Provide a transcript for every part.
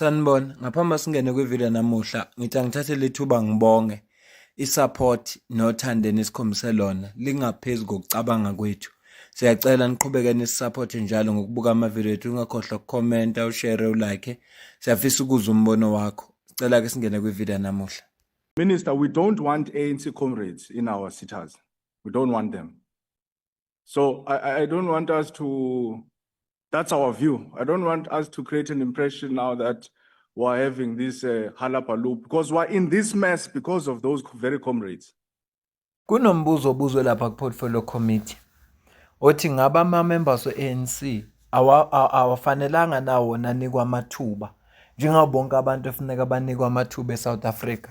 Sanibona, ngaphambi singene kwivideo namuhla, ngithi angithathe lethuba ngibonge isupport nothando nesikhombise lona lingaphezu kokucabanga kwethu. Siyacela niqhubeke nisupporte njalo ngokubuka amavideo ethu, ungakhohlwa ukukhomenta, ushare, ulike. Siyafisa ukuzwa umbono wakho. Sicela ke singene kwivideo namuhla. Minister, we don't want ANC comrades in our cities. We don't want them. So I don't want us to, that's our view. I don't want us to create an impression now that we're having this halapalu, because we're in this mess because of those very comrades. Kunombuzo obuzwe lapha ku-portfolio committee. Othi ngaba ama-members we-ANC awafanelanga nawo nanikwa amathuba njengawo bonke abantu efuneka banikwa amathuba eSouth Africa.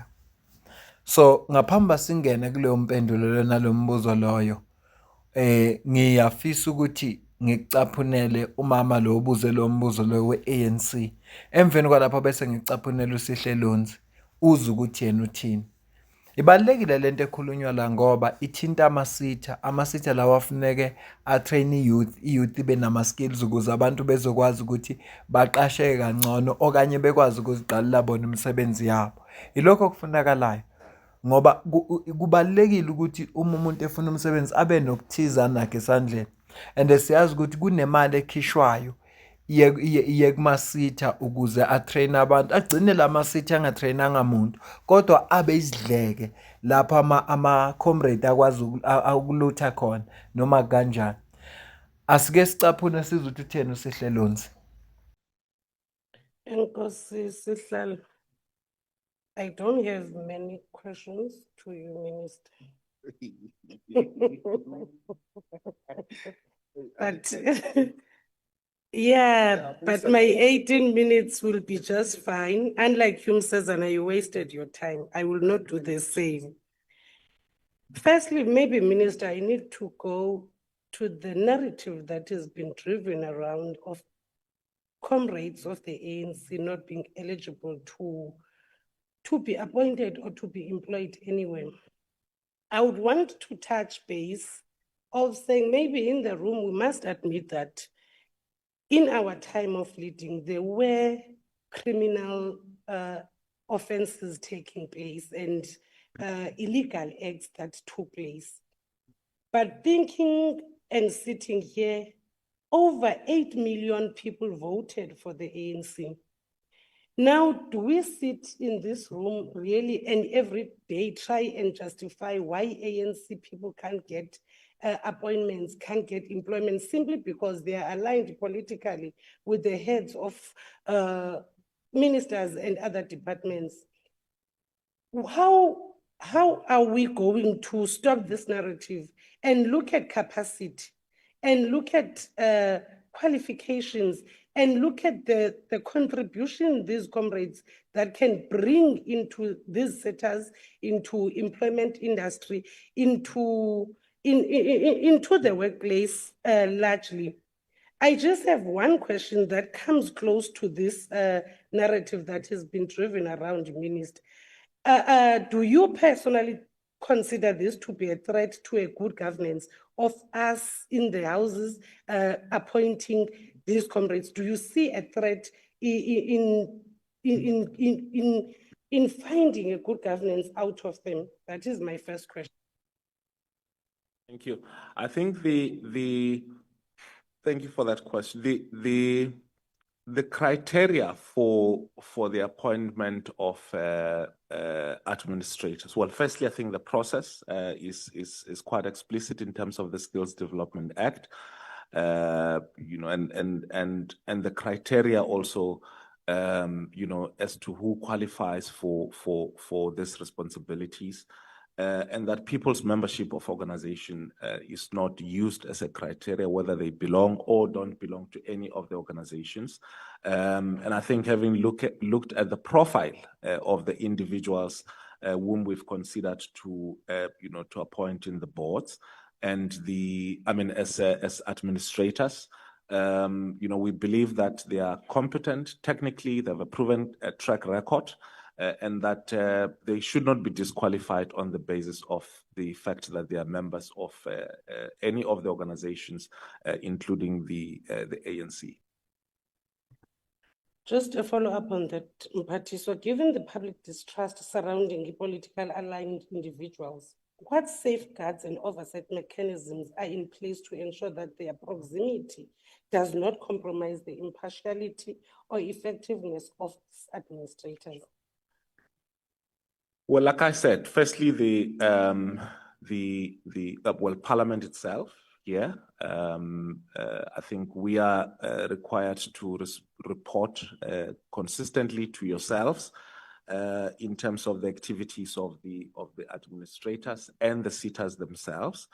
So ngaphambi singene kuleyo mpendulo nalo mbuzo loyo, ngiyafisa ukuthi ngikucaphunele umama lo obuze lo mbuzo lo we-ANC. Emveni kwalapho bese ngikucaphunela uSihle Lonzi uze ukuthi yena uthini. Ibalekile lento ekhulunywa la ngoba ithinta amasitha lawa afuneke atrain i-youth ibe nama-skills ukuze abantu bezokwazi ukuthi baqasheke kangcono okanye bekwazi ukuziqalela bona imisebenzi yabo. Ilokho okufunakalayo ngoba kubalekile ukuthi uma umuntu efuna umsebenzi abe nokuthiza nakhe esandleni, and siyazi ukuthi kunemali ekhishwayo iye kumasitha ukuze atrain abantu, agcine la masitha angatrainanga muntu kodwa abe izidleke lapho ama-comrade akwazi ukulutha khona noma kanjani. Asike sicaphune sizwe ukuthi utheni uSihle Lonzi. Enkosi Sihlalo, I don't have many questions to you, Minister. But yeah, but my 18 minutes will be just fine. Unlike you, Msezana, you wasted your time. I will not do the same. Firstly, maybe, Minister, I need to go to the narrative that has been driven around of comrades of the ANC not being eligible to be appointed or to be employed anywhere. I would want to touch base of saying maybe in the room we must admit that in our time of leading, there were criminal offenses taking place and illegal acts that took place. But thinking and sitting here, over 8 million people voted for the ANC. Now, do we sit in this room really and every day try and justify why ANC people can't get appointments, can't get employment simply because they are aligned politically with the heads of ministers and other departments? How are we going to stop this narrative and look at capacity and look at qualifications and look at the contribution these comrades that can bring into these sectors, into employment industry, into the workplace largely? I just have one question that comes close to this narrative that has been driven around, Minister. Do you personally consider this to be a threat to a good governance of us in the houses appointing these comrades? Do you see a threat in finding a good governance out of them? That is my first question. Thank you. I think thank you for that question. The criteria for the appointment of administrators. Well, firstly, I think the process is quite explicit in terms of the Skills Development Act, you know, and the criteria also, you know, as to who qualifies for these responsibilities. And that people's membership of organization is not used as a criteria whether they belong or don't belong to any of the organizations. And I think having looked at the profile of the individuals whom we've considered to you know, to appoint in the boards and as administrators, you know, we believe that they are competent technically, they have a proven track record. And that they should not be disqualified on the basis of the fact that they are members of any of the organizations, including the ANC. Just a follow-up on that, Mpati. So given the public distrust surrounding political aligned individuals, what safeguards and oversight mechanisms are in place to ensure that their proximity does not compromise the impartiality or effectiveness of these administrators? Well, like I said, firstly, well, Parliament itself, yeah. I think we are required to report consistently to yourselves in terms of the activities of the administrators and the sitters themselves.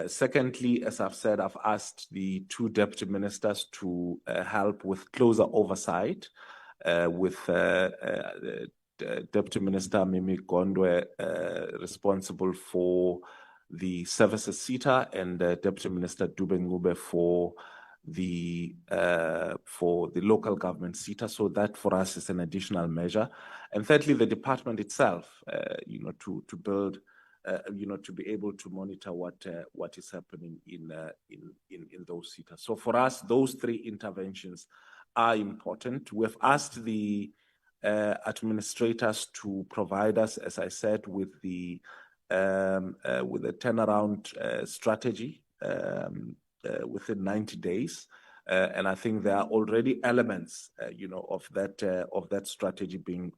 Secondly, as I've said, I've asked the two deputy ministers to help with closer oversight with Deputy Minister Mimi Gondwe responsible for the services Seta and Deputy Minister Dube Ngube for the local government Seta. So that for us is an additional measure. And thirdly, the department itself, to build, to be able to monitor what is happening in those Seta. So for us, those three interventions are important. We've asked the administrators to provide us, as I said, with the turnaround strategy within 90 days. And I think there are already elements, of that strategy being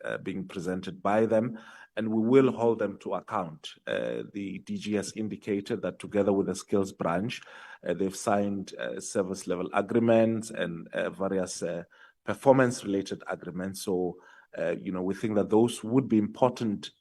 presented by them, and we will hold them to account. The DG has indicated that together with the skills branch, they've signed service level agreements and various performance-related agreements. So, we think that those would be important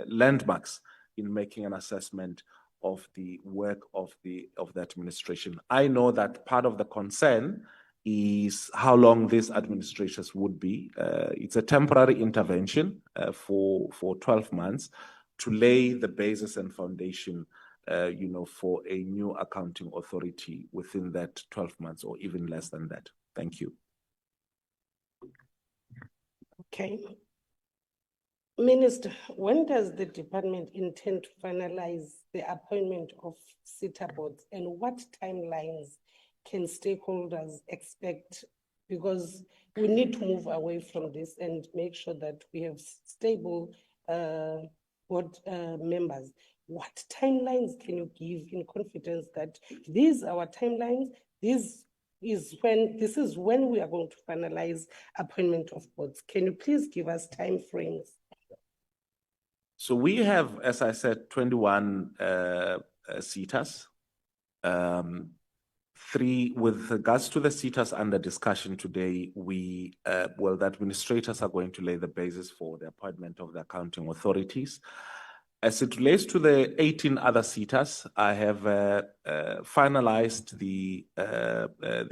landmarks in making an assessment of the work of the administration. I know that part of the concern is how long these administrators would be. It's a temporary intervention for 12 months to lay the basis and foundation, for a new accounting authority within that 12 months or even less than that. Thank you. Okay. Minister, when does the department intend to finalize the appointment of Seta boards, and what timelines can stakeholders expect? Because we need to move away from this and make sure that we have stable board members. What timelines can you give in confidence that these are our timelines? This is when we are going to finalize appointment of boards. Can you please give us time frames? So we have, as I said, 21 Setas. 3, with regards to the Setas under discussion today, the administrators are going to lay the basis for the appointment of the accounting authorities. As it relates to the 18 other Setas, I have finalized the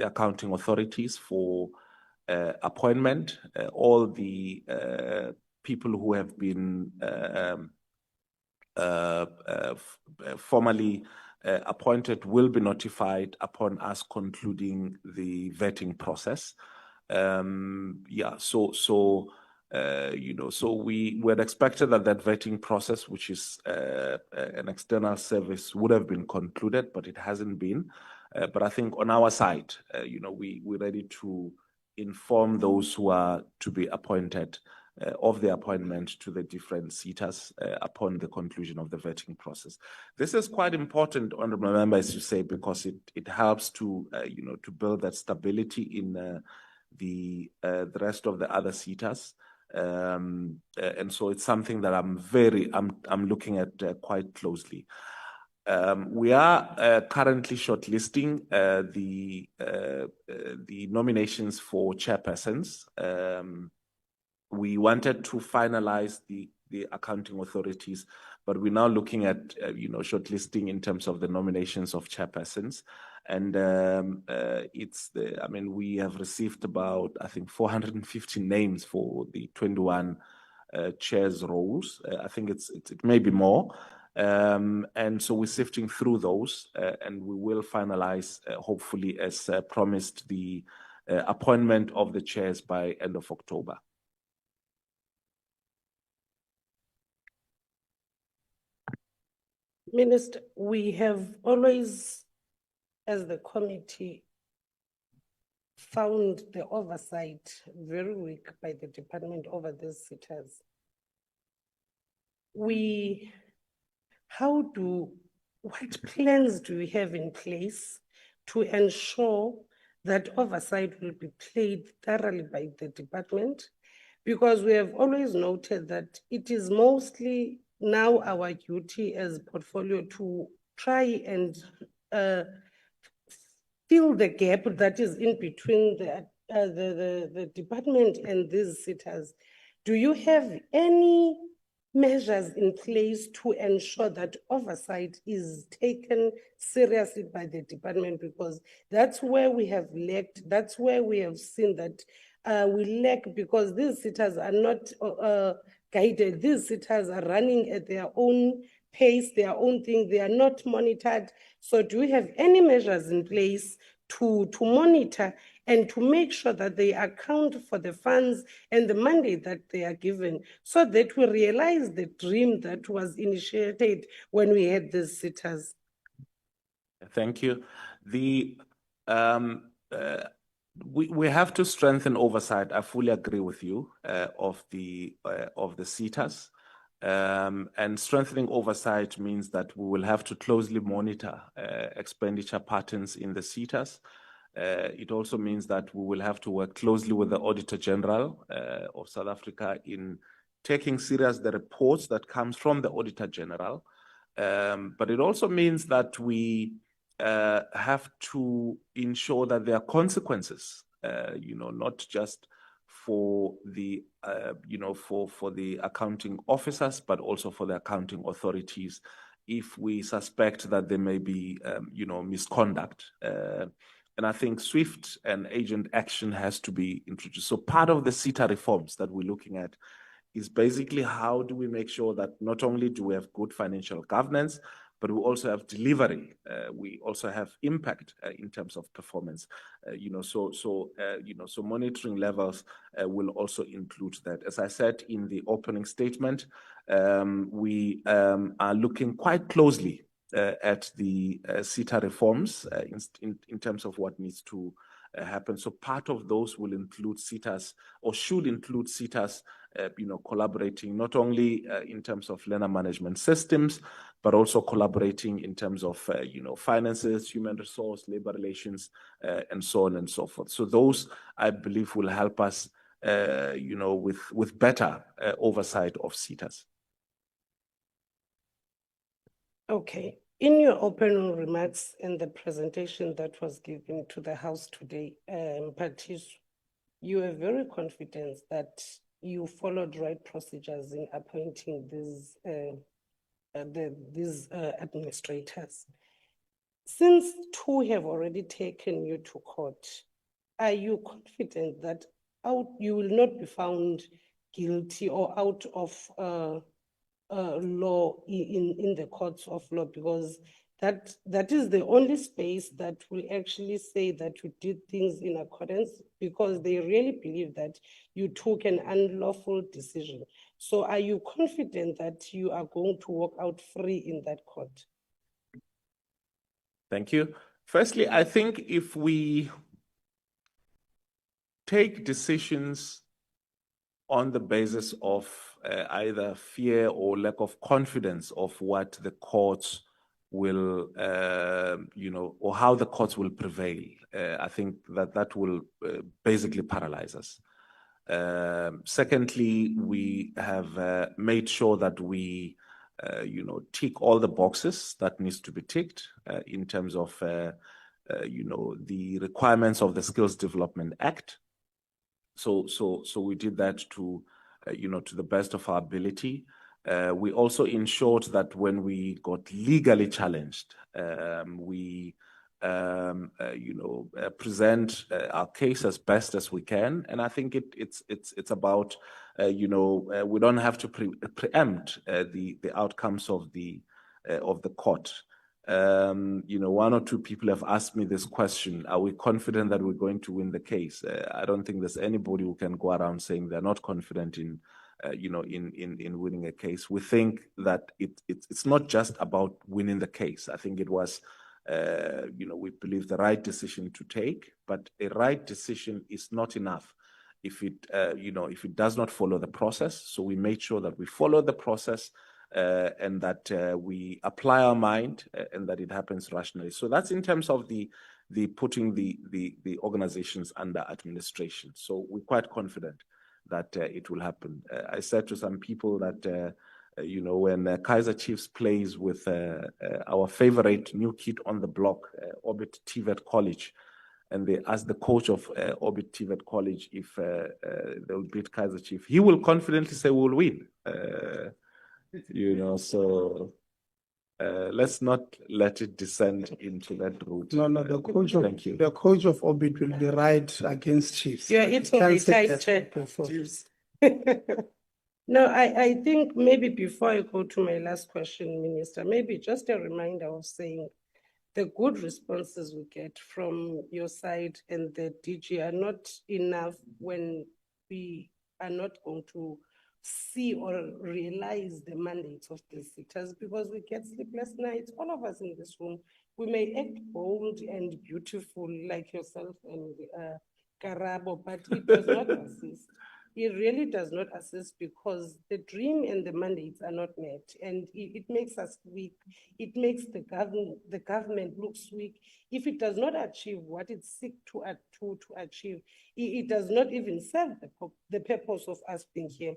accounting authorities for appointment. All the people who have been formally appointed will be notified upon us concluding the vetting process. So we had expected that vetting process, which is an external service, would have been concluded, but it hasn't been. But I think on our side, we're ready to inform those who are to be appointed of the appointment to the different Setas upon the conclusion of the vetting process. This is quite important, honorable members, as you say, because it helps to to build that stability in the rest of the other Setas. And so it's something that I'm looking at quite closely. We are currently shortlisting the nominations for chairpersons. We wanted to finalize the accounting authorities, but we're now looking at shortlisting in terms of the nominations of chairpersons. And we have received about, I think, 450 names for the 21 chairs roles. I think it may be more. And so we're sifting through those, and we will finalize, hopefully, as promised, the appointment of the chairs by end of October. Minister, we have always, as the committee, found the oversight very weak by the department over these sitters. What plans do we have in place to ensure that oversight will be played thoroughly by the department? Because we have always noted that it is mostly now our duty as portfolio to try and fill the gap that is in between the department and these sitters. Do you have any measures in place to ensure that oversight is taken seriously by the department? Because that's where we have lacked, that's where we have seen that we lack, because these sitters are not guided. These sitters are running at their own pace, their own thing. They are not monitored. So do we have any measures in place to monitor and to make sure that they account for the funds and the mandate that they are given, so that we realize the dream that was initiated when we had these sitters? Thank you. We have to strengthen oversight. I fully agree with you of the sitters. And strengthening oversight means that we will have to closely monitor expenditure patterns in the sitters. It also means that we will have to work closely with the Auditor General of South Africa in taking serious the reports that comes from the Auditor General. But it also means that we have to ensure that there are consequences, not just for the, for the accounting officers, but also for the accounting authorities, if we suspect that there may be, misconduct. And I think swift and urgent action has to be introduced. So part of the Seta reforms that we're looking at is basically how do we make sure that not only do we have good financial governance, but we also have delivery. We also have impact in terms of performance. So monitoring levels will also include that. As I said in the opening statement, we are looking quite closely at the Seta reforms in terms of what needs to happen. So part of those will include Setas, or should include Setas, collaborating not only in terms of learner management systems, but also collaborating in terms of, finances, human resource, labor relations, and so on and so forth. So those, I believe, will help us, with better oversight of Setas. Okay. In your opening remarks and the presentation that was given to the House today, Patrice, you were very confident that you followed right procedures in appointing these administrators. Since two have already taken you to court, are you confident that you will not be found guilty or out of law in the courts of law? Because that is the only space that will actually say that you did things in accordance, because they really believe that you took an unlawful decision. So are you confident that you are going to walk out free in that court? Thank you. Firstly, I think if we take decisions on the basis of either fear or lack of confidence of what the courts will, or how the courts will prevail, I think that will basically paralyze us. Secondly, we have made sure that we, tick all the boxes that needs to be ticked in terms of, the requirements of the Skills Development Act. So we did that to the best of our ability. We also ensured that when we got legally challenged, we present our case as best as we can. And I think it's about we don't have to preempt the outcomes of the court. One or two people have asked me this question: are we confident that we're going to win the case? I don't think there's anybody who can go around saying they're not confident in winning a case. We think that it's not just about winning the case. I think it was we believe the right decision to take, but a right decision is not enough if it does not follow the process. So we made sure that we follow the process and that we apply our mind and that it happens rationally. So that's in terms of the putting the organizations under administration. So we're quite confident that it will happen. I said to some people that when Kaiser Chiefs plays with our favorite new kid on the block, Orbit TVET College, and they ask the coach of Orbit TVET College if they'll beat Kaiser Chiefs, he will confidently say we'll win. So let's not let it descend into that route. No, the coach of Thank you. the coach of Orbit will be right against Chiefs. Yeah, it's a tight check. No, I think maybe before I go to my last question, Minister, maybe just a reminder of saying the good responses we get from your side and the DG are not enough when we are not going to see or realize the mandates of the sectors, because we get sleepless nights. All of us in this room, we may act bold and beautiful like yourself and Karabo, but it does not assist. It really does not assist, because the dream and the mandates are not met, and it makes us weak. It makes the government looks weak. If it does not achieve what it seeks to achieve, it does not even serve the purpose of us being here.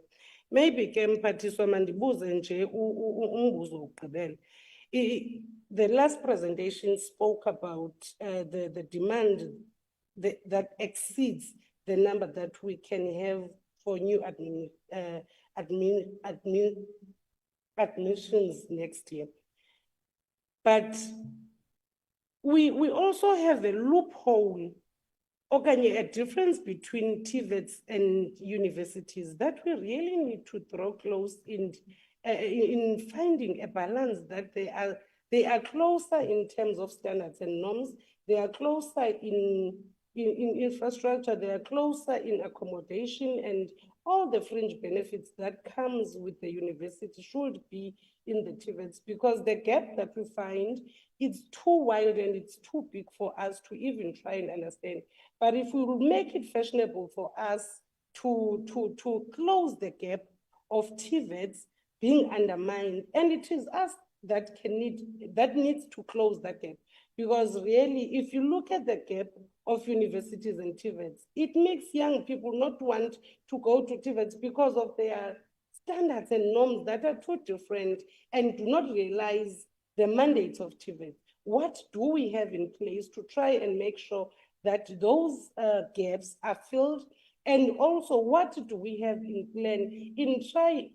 Maybe ke mphathiswa mandibuze nje umbuzo wokugqibela. The last presentation spoke about the demand that exceeds the number that we can have for new admissions next year. But we also have a loophole, a difference between TVETs and universities that we really need to throw close in finding a balance, that they are closer in terms of standards and norms, they are closer in infrastructure, they are closer in accommodation, and all the fringe benefits that comes with the university should be in the TVETs, because the gap that we find, it's too wide and it's too big for us to even try and understand. But if we will make it fashionable for us to close the gap of TVETs being undermined, and it is us that needs to close that gap. Because really, if you look at the gap of universities and TVETs, it makes young people not want to go to TVETs because of their standards and norms that are too different and do not realize the mandates of TVET. What do we have in place to try and make sure that those gaps are filled? And also, what do we have in plan in trying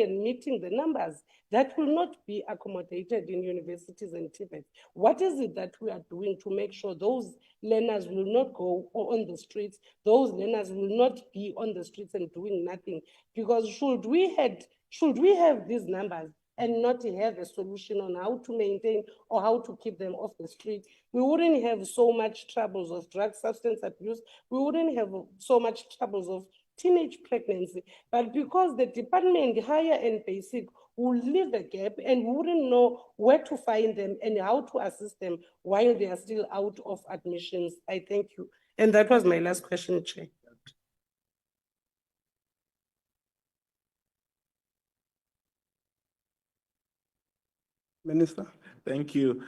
and meeting the numbers that will not be accommodated in universities and TVET? What is it that we are doing to make sure those learners will not go on the streets, those learners will not be on the streets and doing nothing? Because should we have these numbers and not have a solution on how to maintain or how to keep them off the street, we wouldn't have so much troubles of drug substance abuse, we wouldn't have so much troubles of teenage pregnancy. But because the department, higher and basic, will leave a gap and we wouldn't know where to find them and how to assist them while they are still out of admissions. I thank you. And that was my last question, Chair. Minister. Thank you.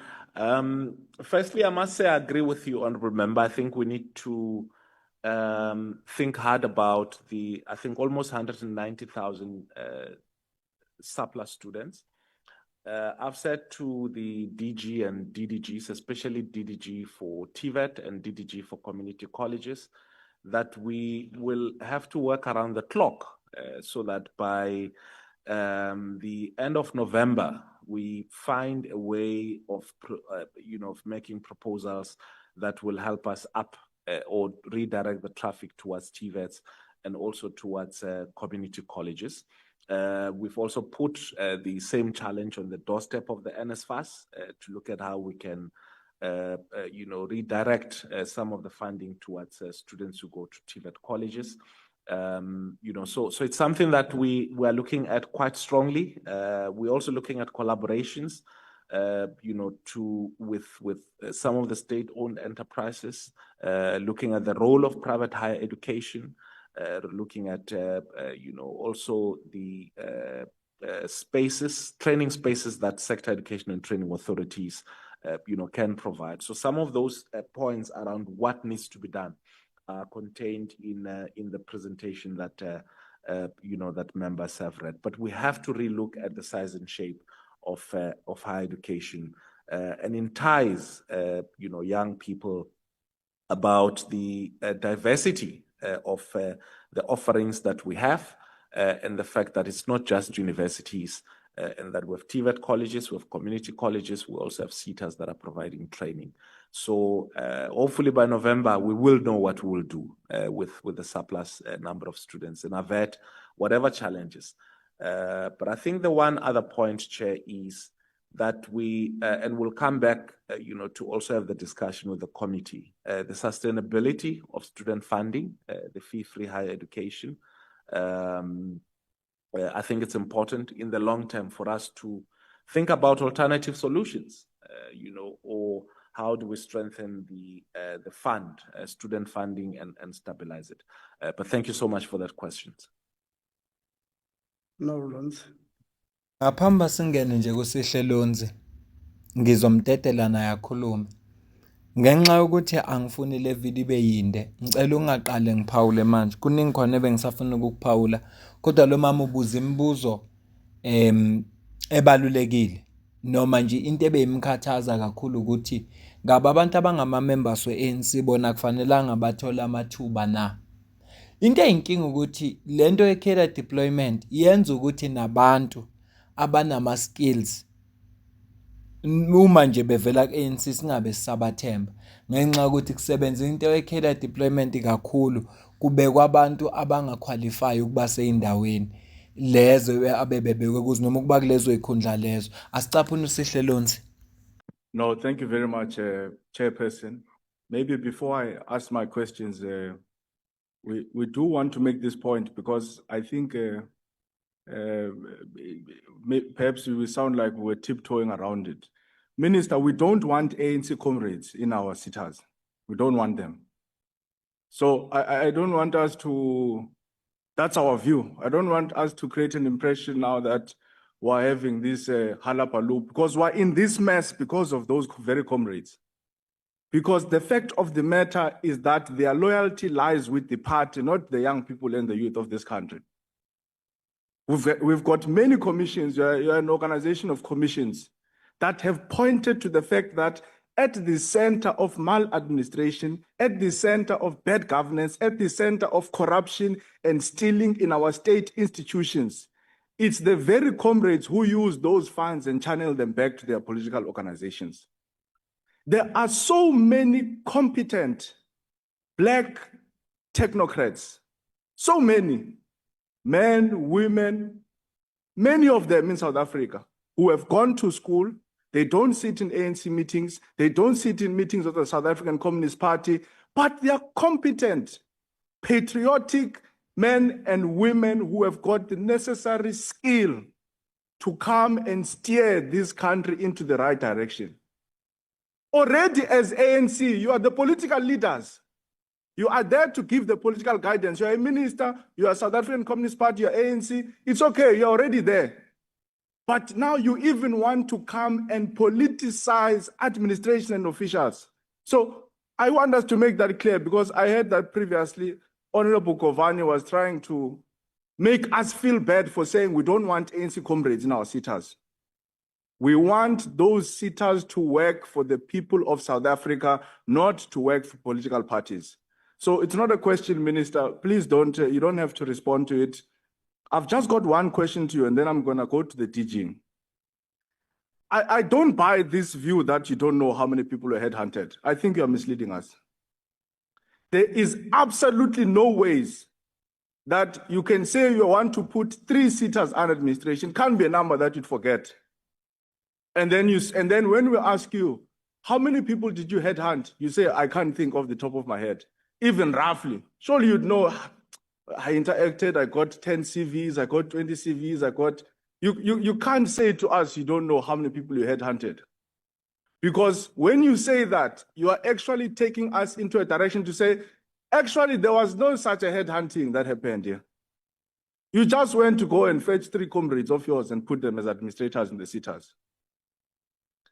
Firstly, I must say I agree with you, Honorable Member. I think we need to think hard about I think almost 190,000 surplus students. I've said to the DG and DDGs, especially DDG for TVET and DDG for community colleges, that we will have to work around the clock so that by the end of November, we find a way of making proposals that will help us up or redirect the traffic towards TVETs and also towards community colleges. We've also put the same challenge on the doorstep of the NSFAS to look at how we can redirect some of the funding towards students who go to TVET colleges. So it's something that we are looking at quite strongly. We're also looking at collaborations with some of the state-owned enterprises, looking at the role of private higher education, looking at also the training spaces that sector education and training authorities can provide. So some of those points around what needs to be done are contained in the presentation that that members have read. But we have to relook at the size and shape of higher education and entice young people about the diversity of the offerings that we have, and the fact that it's not just universities, and that we have TVET colleges, we have community colleges, we also have Setas that are providing training. So hopefully by November, we will know what we will do with the surplus number of students and avert whatever challenges. But I think the one other point, Chair, is that we, and we'll come back, to also have the discussion with the committee, the sustainability of student funding, the fee-free higher education. I think it's important in the long term for us to think about alternative solutions, or how do we strengthen the fund, student funding, and stabilize it. But thank you so much for that question. No, Lons. Ngaphambi singene nje kusihlelonzi ngizomtetela naye akhulume. Ngenxa yokuthi angifuni le video ibe yinde, ngicela ungaqale ngiphawule manje. Kuningi khona ebengisafuna ukukuphawula, kodwa lo mama ubuza imibuzo ebalulekile. Noma nje into ebeyimkhathaza kakhulu ukuthi ngabe abantu abangama members we-ANC bona kufanelanga bathola amathuba na. Into eyinkinga ukuthi lento ye-career deployment yenza ukuthi nabantu abanama skills uma nje bevela ku-ANC singabe sisabathemba ngenxa ukuthi kusebenza into ye-career deployment kakhulu kubekwa abantu abangaqualify ukuba seyindaweni lezo abebebekwe kuzo noma ukuba kulezo ikhundla lezo. Asicaphune usihlelonzi. No, thank you very much, Chairperson. Maybe before I ask my questions, we do want to make this point because I think perhaps we will sound like we're tiptoeing around it. Minister, we don't want ANC comrades in our cities. We don't want them. So I don't want us to, that's our view. I don't want us to create an impression now that we're having this halapalu, because we're in this mess because of those very comrades. Because the fact of the matter is that their loyalty lies with the party, not the young people and the youth of this country. We've got many commissions, you're an organization of commissions that have pointed to the fact that at the center of maladministration, at the center of bad governance, at the center of corruption and stealing in our state institutions, it's the very comrades who use those funds and channel them back to their political organizations. There are so many competent black technocrats, so many men, women, many of them in South Africa who have gone to school. They don't sit in ANC meetings. They don't sit in meetings of the South African Communist Party, but they are competent, patriotic men and women who have got the necessary skill to come and steer this country into the right direction. Already as ANC, you are the political leaders. You are there to give the political guidance. You are a minister, you are South African Communist Party, you are ANC. It's okay, you're already there. But now you even want to come and politicize administration and officials. So I want us to make that clear, because I heard that previously Honorable Kovani was trying to make us feel bad for saying we don't want ANC comrades in our cities. We want those cities to work for the people of South Africa, not to work for political parties. So it's not a question, Minister. Please don't, you don't have to respond to it. I've just got one question to you, and then I'm going to go to the DG. I don't buy this view that you don't know how many people are headhunted. I think you're misleading us. There is absolutely no ways that you can say you want to put 3 seaters on administration. Can't be a number that you'd forget. And then when we ask you, how many people did you headhunt? You say, I can't think off the top of my head, even roughly. Surely you'd know, I interacted, I got 10 CVs, I got 20 CVs, I got You can't say to us you don't know how many people you headhunted. Because when you say that, you are actually taking us into a direction to say, actually, there was no such a headhunting that happened here. You just went to go and fetch 3 comrades of yours and put them as administrators in the Setas.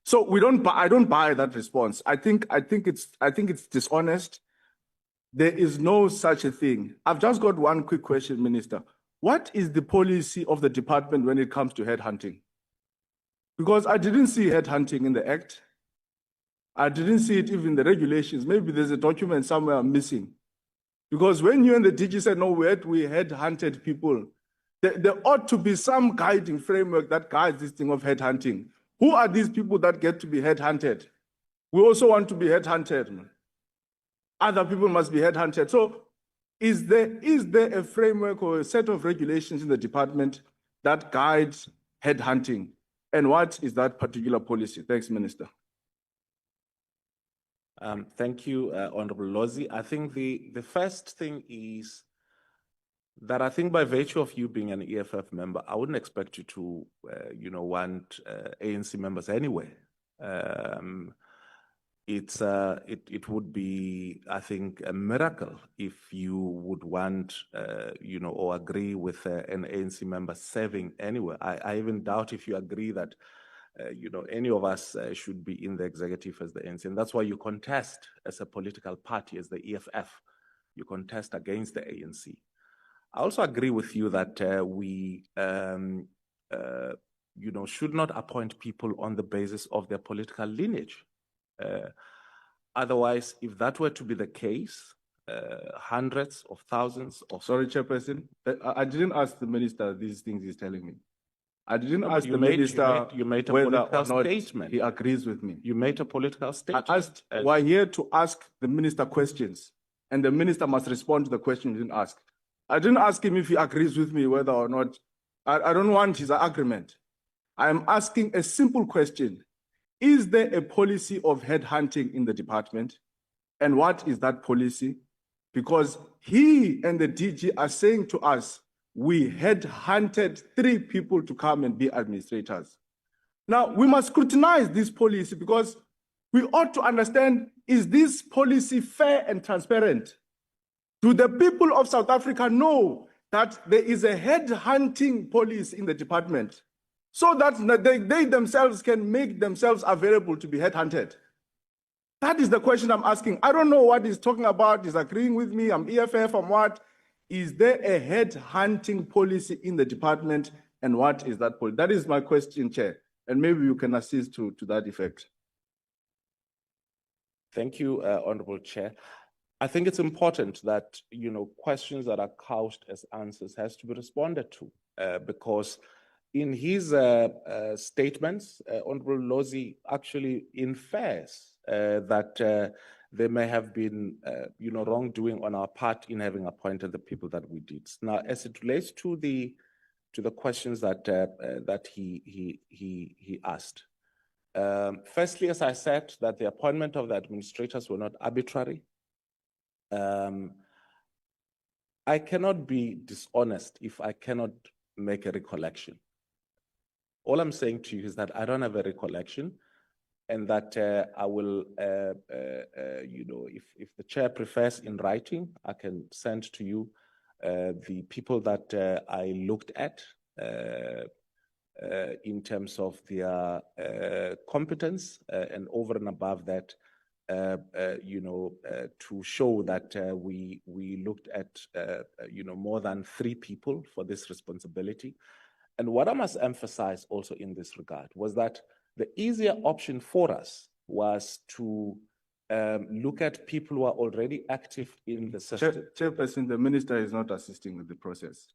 So I don't buy that response. I think it's dishonest. There is no such a thing. I've just got one quick question, Minister. What is the policy of the department when it comes to headhunting? Because I didn't see headhunting in the Act. I didn't see it even in the regulations. Maybe there's a document somewhere I'm missing. Because when you and the DG said, no, we headhunted people, there ought to be some guiding framework that guides this thing of headhunting. Who are these people that get to be headhunted? We also want to be headhunted. Other people must be headhunted. So is there a framework or a set of regulations in the department that guides headhunting? And what is that particular policy? Thanks, Minister. Thank you, Honorable Lozi. I think the first thing is that I think by virtue of you being an EFF member, I wouldn't expect you to, want ANC members anyway. It would be, I think, a miracle if you would want, or agree with an ANC member serving anywhere. I even doubt if you agree that, any of us should be in the executive as the ANC. And that's why you contest as a political party, as the EFF. You contest against the ANC. I also agree with you that we, should not appoint people on the basis of their political lineage. Otherwise, if that were to be the case, hundreds of thousands of... Sorry, Chairperson, I didn't ask the minister these things he's telling me. I didn't ask the minister you made a whether or political not statement. he agrees with me. You made a political statement. I asked, we're here to ask the minister questions, and the minister must respond to the question you didn't ask. I didn't ask him if he agrees with me whether or not. I don't want his argument. I am asking a simple question. Is there a policy of headhunting in the department? And what is that policy? Because he and the DG are saying to us, we headhunted 3 people to come and be administrators. Now, we must scrutinize this policy because we ought to understand, is this policy fair and transparent? Do the people of South Africa know that there is a headhunting policy in the department so that they themselves can make themselves available to be headhunted? That is the question I'm asking. I don't know what he's talking about. He's agreeing with me. I'm EFF, I'm what? Is there a headhunting policy in the department? And what is that policy? That is my question, Chair. And maybe you can assist to that effect. Thank you, Honorable Chair. I think it's important that, questions that are couched as answers has to be responded to because in his statements, Honorable Lozi actually infers that there may have been, wrongdoing on our part in having appointed the people that we did. Now, as it relates to the questions that he asked, firstly, as I said, that the appointment of the administrators were not arbitrary. I cannot be dishonest if I cannot make a recollection. All I'm saying to you is that I don't have a recollection, and that I will, if the chair prefers in writing, I can send to you the people that I looked at in terms of their competence, and over and above that, to show that we looked at, more than 3 people for this responsibility. And what I must emphasize also in this regard was that the easier option for us was to look at people who are already active in the system. Chairperson, the minister is not assisting with the process.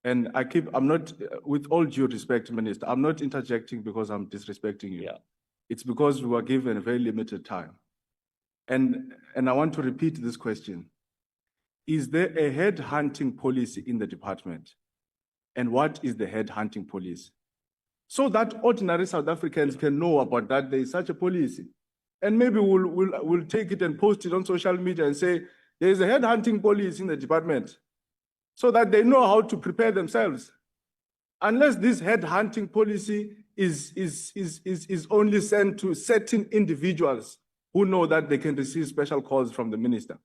And I'm not, with all due respect, Minister, I'm not interjecting because I'm disrespecting you. Yeah. It's because we were given a very limited time. And I want to repeat this question. Is there a headhunting policy in the department? And what is the headhunting policy? So that ordinary South Africans can know about that there is such a policy. And maybe we'll take it and post it on social media and say, there is a headhunting policy in the department, so that they know how to prepare themselves. unless this headhunting policy is only sent to certain individuals who know that they can receive special calls from the minister.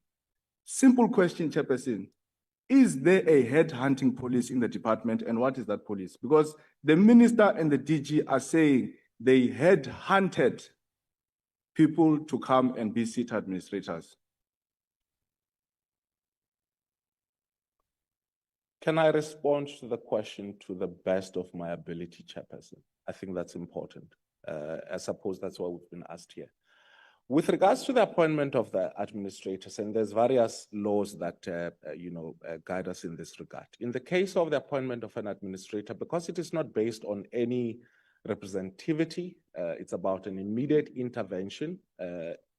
Simple question, Chairperson. Is there a headhunting policy in the department, and what is that policy? Because the minister and the DG are saying they headhunted people to come and be Seta administrators. Can I respond to the question to the best of my ability, Chairperson? I think that's important. I suppose that's what we've been asked here. With regards to the appointment of the administrators, and there's various laws that guide us in this regard. In the case of the appointment of an administrator, because it is not based on any representativity, it's about an immediate intervention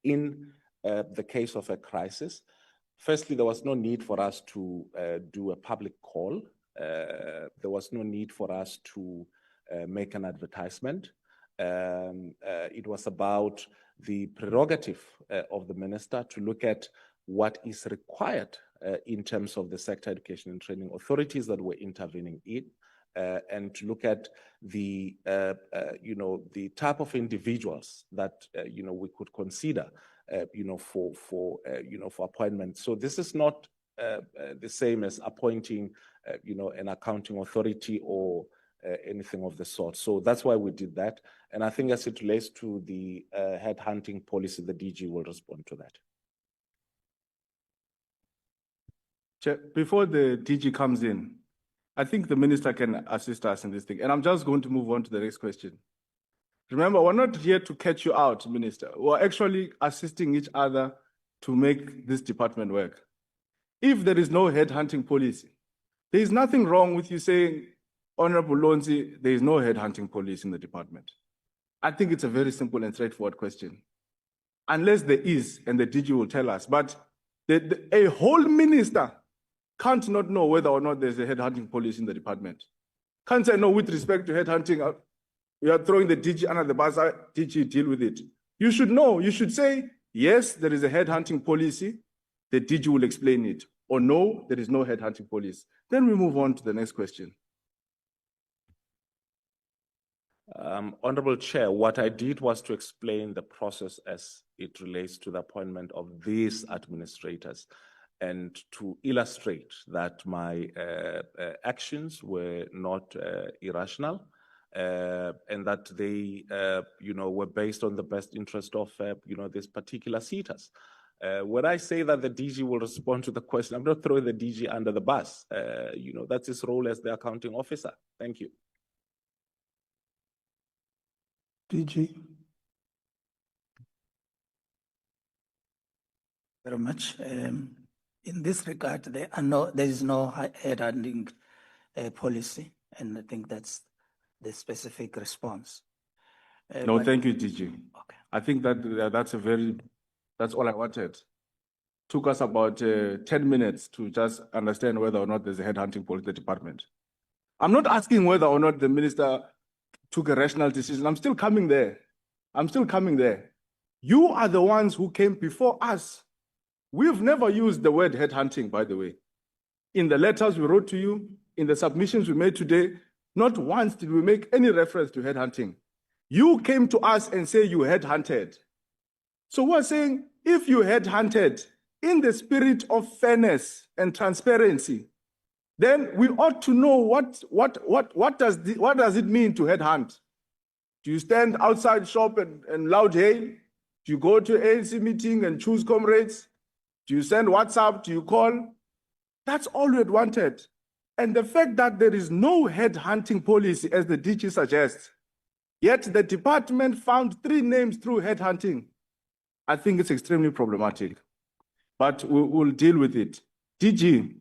in the case of a crisis. Firstly, there was no need for us to do a public call. There was no need for us to make an advertisement. It was about the prerogative of the minister to look at what is required in terms of the sector education and training authorities that were intervening in, and to look at the the type of individuals that we could consider for appointment. So this is not the same as appointing an accounting authority or anything of the sort. So that's why we did that. And I think as it relates to the headhunting policy, the DG will respond to that. Chair, before the DG comes in, I think the minister can assist us in this thing. And I'm just going to move on to the next question. Remember, we're not here to catch you out, Minister. We're actually assisting each other to make this department work. If there is no headhunting policy, there is nothing wrong with you saying, Honorable Lonzi, there is no headhunting policy in the department. I think it's a very simple and straightforward question. Unless there is, and the DG will tell us, but a whole minister can't not know whether or not there's a headhunting policy in the department. Can't say no with respect to headhunting. We are throwing the DG under the bus. DG, deal with it. You should know. You should say, yes, there is a headhunting policy. The DG will explain it. Or no, there is no headhunting policy. Then we move on to the next question. Honorable Chair, what I did was to explain the process as it relates to the appointment of these administrators and to illustrate that my actions were not irrational and that they were based on the best interest of these particular Setas. When I say that the DG will respond to the question, I'm not throwing the DG under the bus. That's his role as the accounting officer. Thank you. DG. Very much. In this regard, there is no headhunting policy, and I think that's the specific response. No, thank you, DG. Okay. I think that's all I wanted. Took us about 10 minutes to just understand whether or not there's a headhunting policy in the department. I'm not asking whether or not the minister took a rational decision. I'm still coming there. You are the ones who came before us. We've never used the word headhunting, by the way. In the letters we wrote to you, in the submissions we made today, not once did we make any reference to headhunting. You came to us and say you headhunted. So we're saying, if you headhunted in the spirit of fairness and transparency, then we ought to know what does it mean to headhunt? Do you stand outside shop and loud hail? Do you go to ANC meeting and choose comrades? Do you send WhatsApp? Do you call? That's all we had wanted. And the fact that there is no headhunting policy, as the DG suggests, yet the department found 3 names through headhunting, I think it's extremely problematic. But we'll deal with it. DG,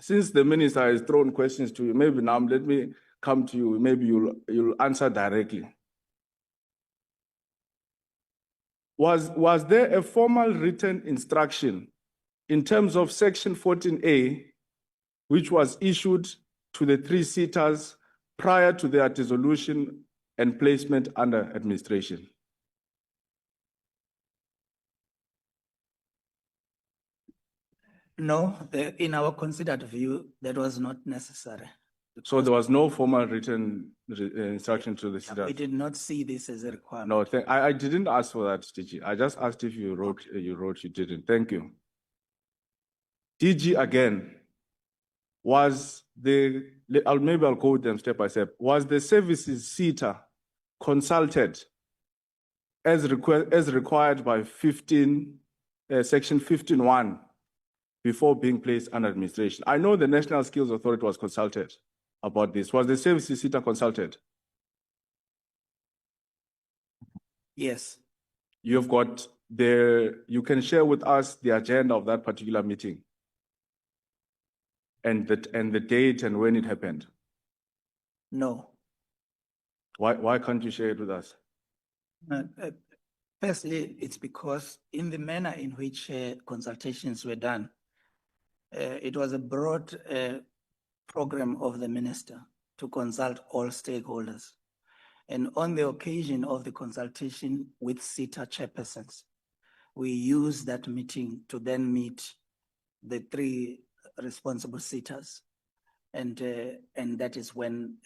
since the minister has thrown questions to you, maybe now let me come to you. Maybe you'll answer directly. Was there a formal written instruction in terms of Section 14A, which was issued to the 3 Setas prior to their dissolution and placement under administration? No, in our considered view, that was not necessary. So there was no formal written instruction to the We sitters? did not see this as a requirement. No, I didn't ask for that, DG. I just asked if you wrote, you didn't. Thank you. DG again, maybe I'll go with them step by step. Was the services Seta consulted as required by section 15.1 before being placed under administration? I know the National Skills Authority was consulted about this. Was the services Seta consulted? Yes, You can share with us the agenda of that particular meeting and the date and when it happened. no. Why can't you share it with us? Firstly, it's because in the manner in which consultations were done, it was a broad program of the minister to consult all stakeholders. And on the occasion of the consultation with Seta chairpersons, we used that meeting to then meet the three responsible Setas. And that is when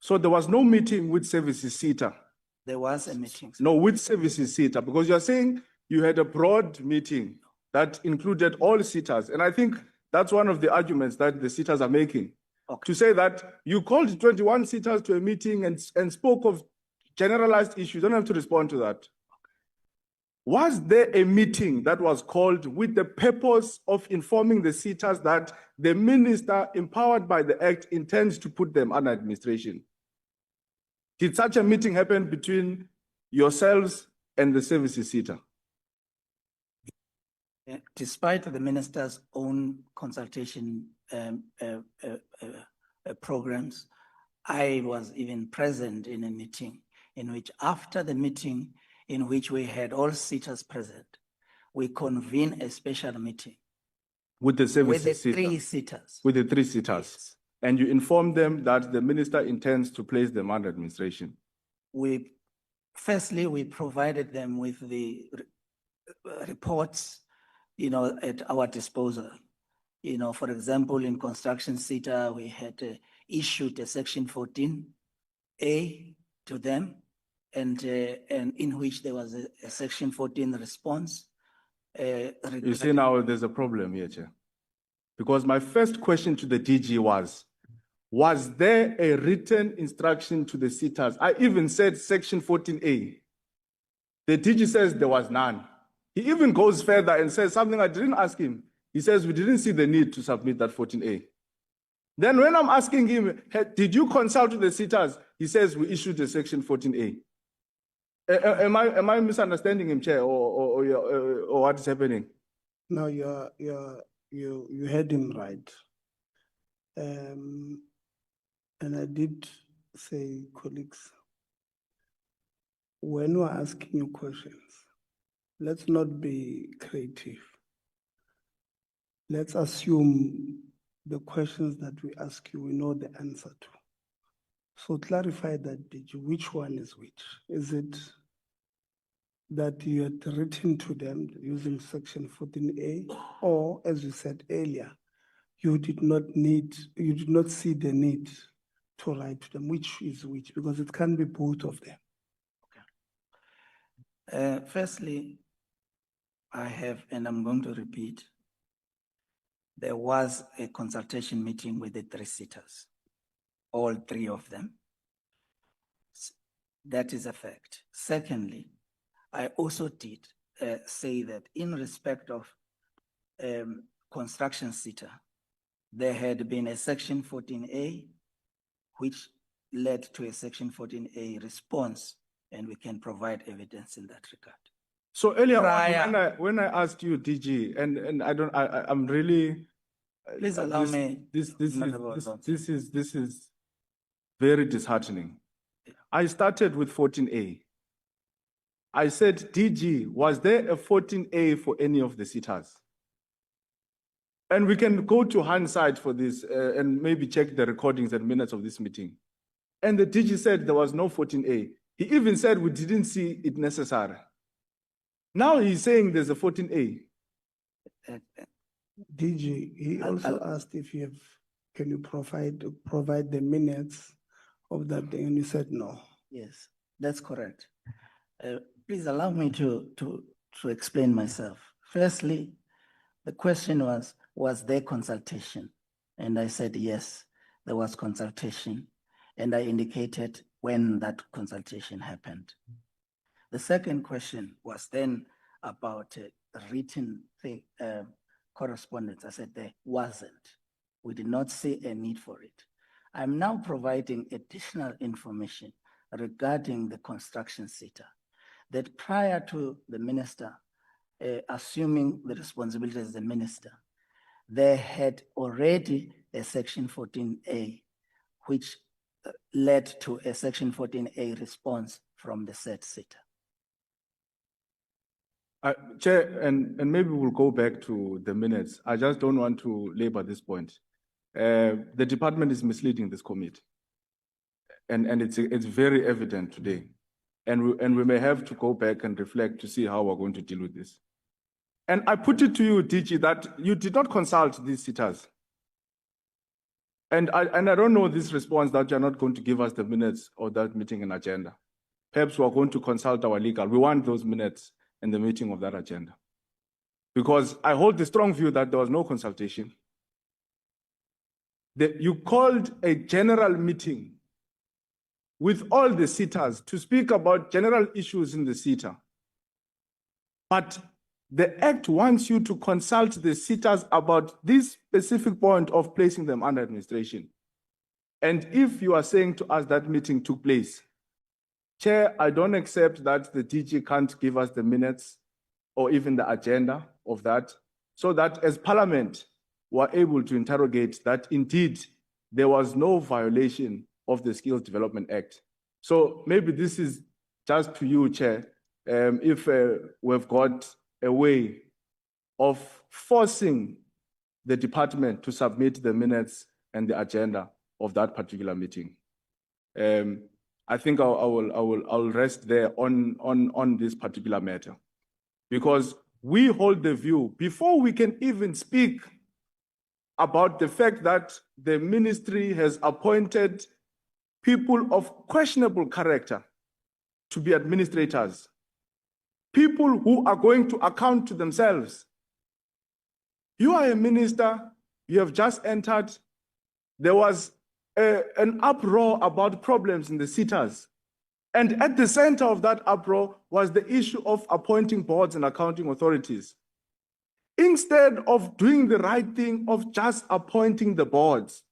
So there was no meeting with services Seta? there was a meeting. No, with services Seta, because you're saying you had a broad meeting that included all Setas. And I think that's one of the arguments that the Setas are making. Okay. To say that you called 21 Setas to a meeting and spoke of generalized issues. You don't have to respond to that. Was there a meeting that was called with the purpose of informing the Setas that the minister, empowered by the Act, intends to put them under administration? Did such a meeting happen between yourselves and the services Seta? Despite the minister's own consultation programs, I was even present in a meeting in which, after the meeting in which we had all Setas present, we convened a special meeting With the with services the Seta? three Setas. With the three Setas? Yes. And you informed them that the minister intends to place them under administration? Firstly, we provided them with the reports, at our disposal. For example, in construction Seta, we had issued a section 14A to them, and in which there was a section 14 response. You see, now there's a problem here, Chair. Because my first question to the DG was there a written instruction to the Setas? I even said section 14A. The DG says there was none. He even goes further and says something I didn't ask him. He says we didn't see the need to submit that 14A. Then when I'm asking him, did you consult with the Setas? He says we issued a section 14A. Am I misunderstanding him, Chair, or what is happening? No, you had him right. And I did say, colleagues, when we're asking you questions, let's not be creative. Let's assume the questions that we ask you, we know the answer to. So clarify that, did you, which one is which? Is it that you had written to them using section 14A, or as you said earlier, you did not see the need to write to them, which is which, because it can be both of them. Okay. Firstly, I have, and I'm going to repeat, there was a consultation meeting with the three Setas, all three of them. That is a fact. Secondly, I also did say that in respect of construction Seta, there had been a section 14A, which led to a section 14A response, and we can provide evidence in that regard. So earlier on, when I asked you, DG, and I'm really. Please allow me. This is very disheartening. Yeah. I started with 14A. I said, DG, was there a 14A for any of the Setas? And we can go to hindsight for this and maybe check the recordings and minutes of this meeting. And the DG said there was no 14A. He even said we didn't see it necessary. Now he's saying there's a 14A. DG, he also asked if you have can you provide the minutes of that day? And you said no. Yes, that's correct. Please allow me to explain myself. Firstly, the question was there consultation? And I said, yes, there was consultation. And I indicated when that consultation happened. The second question was then about written correspondence. I said there wasn't. We did not see a need for it. I'm now providing additional information regarding the construction Seta, that prior to the minister assuming the responsibility as the minister, they had already a Section 14A, which led to a Section 14A response from the said Seta. Chair, and maybe we'll go back to the minutes. I just don't want to labor this point. The department is misleading this committee. And it's very evident today. And we may have to go back and reflect to see how we're going to deal with this. And I put it to you, DG, that you did not consult these sitters. And I don't know this response that you're not going to give us the minutes of that meeting and agenda. Perhaps we're going to consult our legal. We want those minutes and the meeting of that agenda. Because I hold the strong view that there was no consultation. You called a general meeting with all the sitters to speak about general issues in the Seta. But the Act wants you to consult the sitters about this specific point of placing them under administration. And if you are saying to us that meeting took place, Chair, I don't accept that the DG can't give us the minutes or even the agenda of that, so that as Parliament were able to interrogate that indeed there was no violation of the Skills Development Act. So maybe this is just to you, Chair, if we've got a way of forcing the department to submit the minutes and the agenda of that particular meeting. I think I'll rest there on this particular matter, because we hold the view before we can even speak about the fact that the ministry has appointed people of questionable character to be administrators, people who are going to account to themselves. You are a minister, you have just entered. There was an uproar about problems in the Setas. And at the center of that uproar was the issue of appointing boards and accounting authorities. Instead of doing the right thing of just appointing the boards,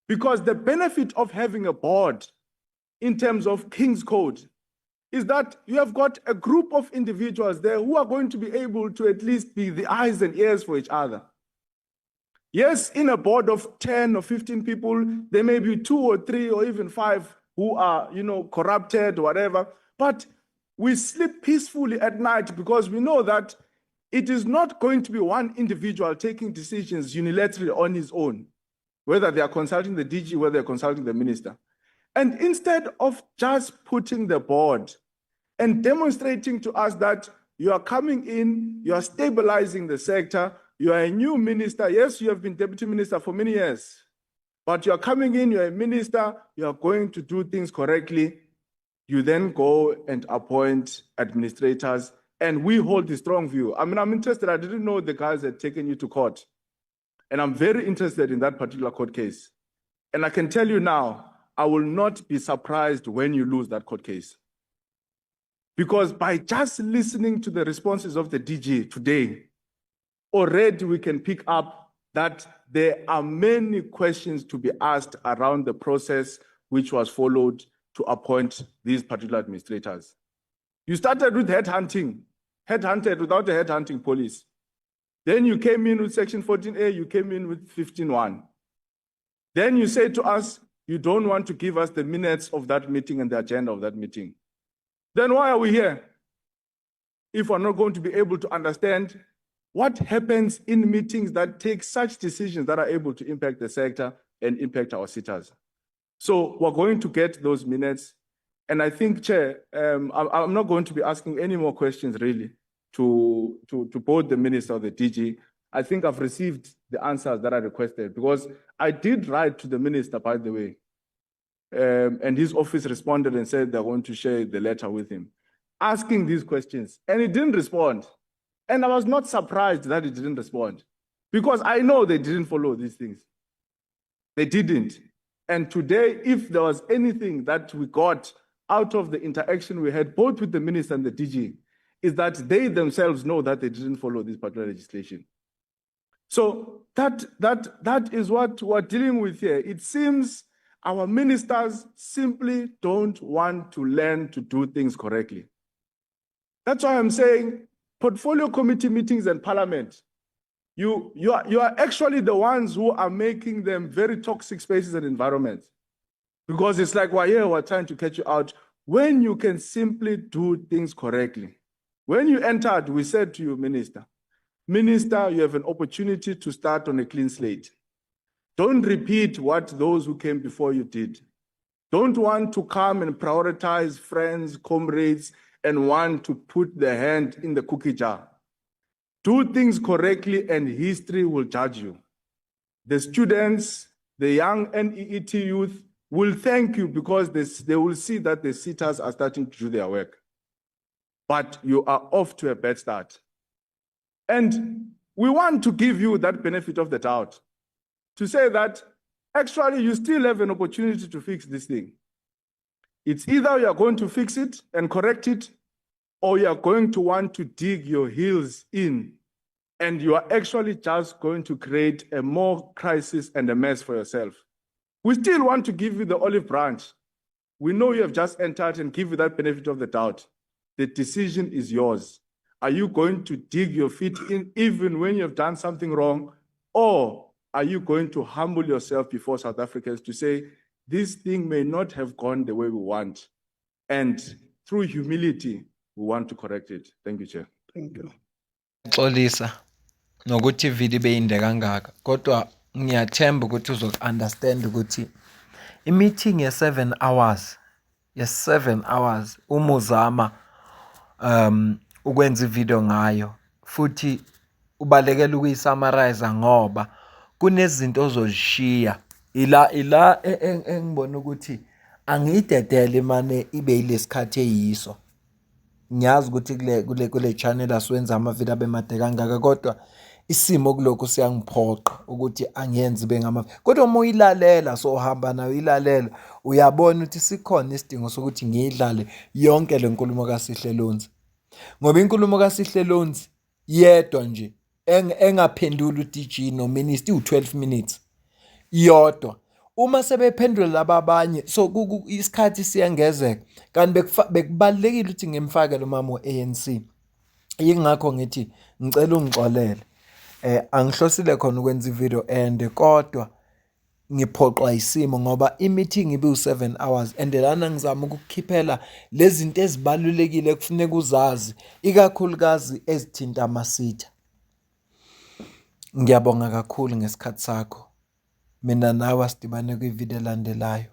because the benefit of having a board in terms of King's Code is that you have got a group of individuals there who are going to be able to at least be the eyes and ears for each other. Yes, in a board of 10 or 15 people, there may be 2 or 3 or even 5 who are, corrupted or whatever, but we sleep peacefully at night because we know that it is not going to be one individual taking decisions unilaterally on his own, whether they are consulting the DG, whether they're consulting the minister. And instead of just putting the board and demonstrating to us that you are coming in, you are stabilizing the sector, you are a new minister. Yes, you have been deputy minister for many years, but you are coming in, you're a minister, you are going to do things correctly. You then go and appoint administrators, and we hold the strong view. I mean, I'm interested. I didn't know the guys had taken you to court, and I'm very interested in that particular court case. And I can tell you now, I will not be surprised when you lose that court case. Because by just listening to the responses of the DG today, already we can pick up that there are many questions to be asked around the process which was followed to appoint these particular administrators. You started with headhunting, headhunted without a headhunting police. Then you came in with Section 14A, you came in with 15.1. Then you say to us, you don't want to give us the minutes of that meeting and the agenda of that meeting. Then why are we here? If we're not going to be able to understand what happens in meetings that take such decisions that are able to impact the sector and impact our sitters. So we're going to get those minutes. And I think, Chair, I'm not going to be asking any more questions really to both the minister or the DG. I think I've received the answers that I requested, because I did write to the minister, by the way, and his office responded and said they're going to share the letter with him, asking these questions, and he didn't respond. And I was not surprised that he didn't respond, because I know they didn't follow these things. They didn't. And today, if there was anything that we got out of the interaction we had both with the minister and the DG, is that they themselves know that they didn't follow this particular legislation. So that is what we're dealing with here. It seems our ministers simply don't want to learn to do things correctly. That's why I'm saying portfolio committee meetings and parliament, you are actually the ones who are making them very toxic spaces and environments. Because it's like, well, here we're trying to catch you out when you can simply do things correctly. When you entered, we said to you, Minister, you have an opportunity to start on a clean slate. Don't repeat what those who came before you did. Don't want to come and prioritize friends, comrades, and want to put the hand in the cookie jar. Do things correctly and history will judge you. The students, the young NEET youth will thank you, because they will see that the Setas are starting to do their work. But you are off to a bad start. And we want to give you that benefit of the doubt, to say that actually you still have an opportunity to fix this thing. It's either you are going to fix it and correct it, or you are going to want to dig your heels in, and you are actually just going to create a more crisis and a mess for yourself. We still want to give you the olive branch. We know you have just entered and give you that benefit of the doubt. The decision is yours. Are you going to dig your feet in even when you have done something wrong? Or are you going to humble yourself before South Africans to say, this thing may not have gone the way we want, and through humility, we want to correct it. Thank you, Chair. Thank you. Xolisa nokuthi ividi beyinde kangaka, kodwa ngiyathemba ukuthi uzoku-understand ukuthi i-meeting ye-7 hours, ye-7 hours uma uzama ukwenza ivideo ngayo, futhi ubalekela ukuyisummarize ngoba kunezinto ozozishiya. Ila engibona ukuthi angiyidedele mane ibe yilesikhathi eyiso. Ngiyazi ukuthi kule channel asiwenza amavideo abemade kangaka, kodwa isimo kulokho siyangiphoqa ukuthi angiyenzi kodwa uma uyilalela, so uhamba nayo ilalela, uyabona ukuthi sikhona isidingo sokuthi ngiyidlale yonke le nkulumo kaSihle Lonzi. Ngoba inkulumo kaSihle Lonzi yedwa nje engaphendula uDG no minister u12 minutes yodwa. Uma sebephendula laba abanye, so isikhathi siyangezeka, kanti bekubalekile ukuthi ngimfake lo mama we-ANC. Yingakho ngithi ngicela ungixolele. Angihlosile khona ukwenza ivideo ende, kodwa ngiphoqwa isimo ngoba i-meeting ibe u7 hours, and lana ngizama ukukhiphela lezi zinto ezibalulekile kufuneka uzazi, ikakhulukazi ezithinta amasitha. Ngiyabonga kakhulu ngesikhathi sakho. Mina nawe asidibane kwivideo elandelayo.